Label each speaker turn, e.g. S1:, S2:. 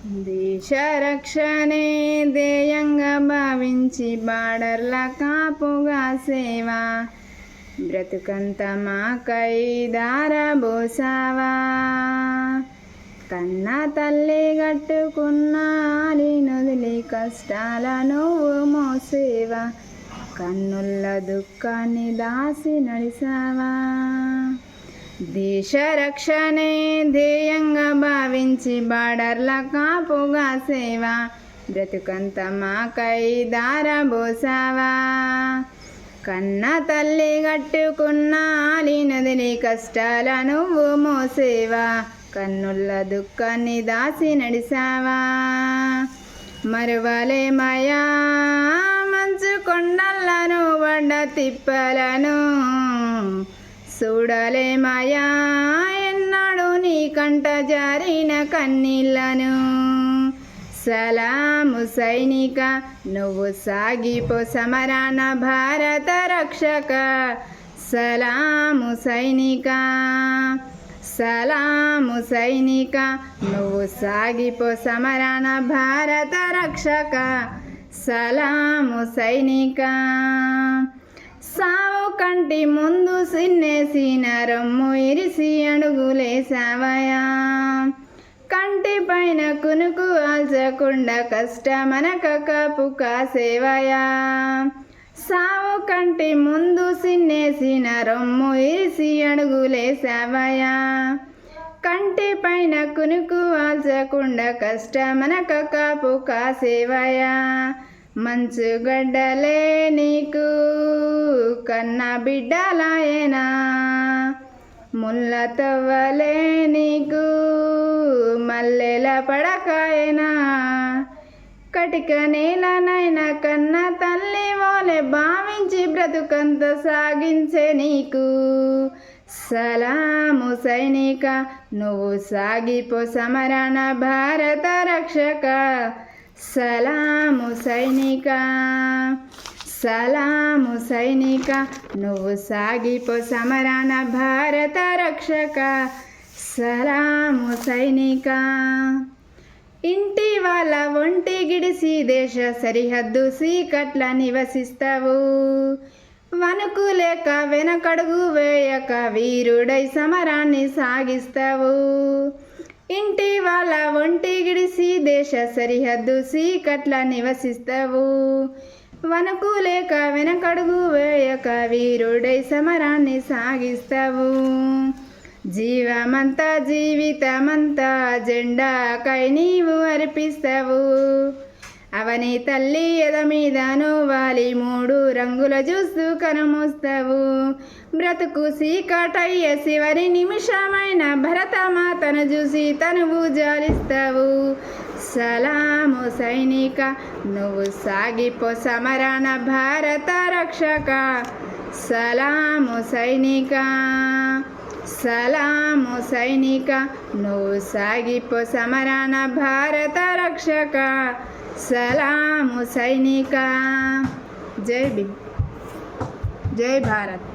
S1: దేశ రక్షణే ధ్యేయంగా భావించి బార్డర్ల కాపుగా సేవ బ్రతుకంత మాకై దారబోసావా. కన్న తల్లి గట్టుకున్న నొదిలి కష్టాల నువ్వు మోసేవా. కన్నుల్ల దుఃఖాన్ని దాసి నడిసావా. దేశ రక్షణే ధ్యేయంగా భావించి బార్డర్ల కాపుగా సేవ బ్రతుకంత మాకై దారబోసావా. కన్న తల్లి గట్టుకున్న నొదిలి కష్టాల నువ్వు మోసేవా. కన్నుల్ల దుఃఖాన్ని దాసి నడిసావా. మరువలేమయా మంచు కొండలను పడ్డ తిప్పలను చూడలేమయా ఎన్నాడు నీ కంట జారిన కన్నీళ్లను. సలాము సైనిక నువ్వు సాగిపో సమరాన భారత రక్షక. సలాము సైనిక సలాము సైనిక నువ్వు సాగిపో సమరాన భారత రక్షక. సలాము సైనిక సావు కంటి ముందు సిన్నేసిన రొమ్ము ఇరిసి అడుగులేసావయా. కంటి పైన కునుకు ఆల్చకుండా కష్టమనక కాపు కాసేవయా. సావు కంటి ముందు సిన్నేసిన రొమ్ము ఇరిసి అడుగులేసావయా. కంటి పైన కునుకు ఆల్చకుండా కష్టమనక కాపు కాసేవయా. మంచు గడ్డలే నీకు కన్న బిడ్డలాయనా. ముళ్ళ తవ్వలే నీకు మల్లెల పడకాయనా. కటిక నేలనైనా కన్న తల్లి ఓలే భావించి బ్రతుకంత సాగించే నీకు. సలాము సైనిక నువ్వు సాగిపో సమరాన భారత రక్షక. సలాము సైనిక సలాము సైనిక నువ్వు సాగిపో సమరాన భారత రక్షక. సలాము సైనిక ఇంటి వాళ్ళ ఒంటి గిడిసి దేశ సరిహద్దు సీకట్ల నివసిస్తావు. వణుకు లేక వెనకడుగు వేయక వీరుడై సమరాన్ని సాగిస్తావు. ఇంటి వాళ్ళ ఒంటి గిడిసి దేశ సరిహద్దు సీకట్ల నివసిస్తావు. వణుకు లేక వెనకడుగు వేయక వీరుడై సమరాన్ని సాగిస్తావు. జీవమంతా జీవితమంతా జెండాకై నీవు అర్పిస్తావు. అవని తల్లి ఎద మీద నువ్వాలి మూడు రంగుల చూస్తూ కనుమూస్తావు. బ్రతుకు సీకటయ్యే చివరి నిమిషమైన భరతమాతను చూసి తనువు జాలిస్తావు. సలాము సైనిక నువ్వు సాగిపో సమరాన భారత రక్షక. సలాము సైనిక సలాము సైనిక నువ్వు సాగిపో సమరాన భారత రక్షక. సలాము సైనిక. జై భీమ్, జై భారత్.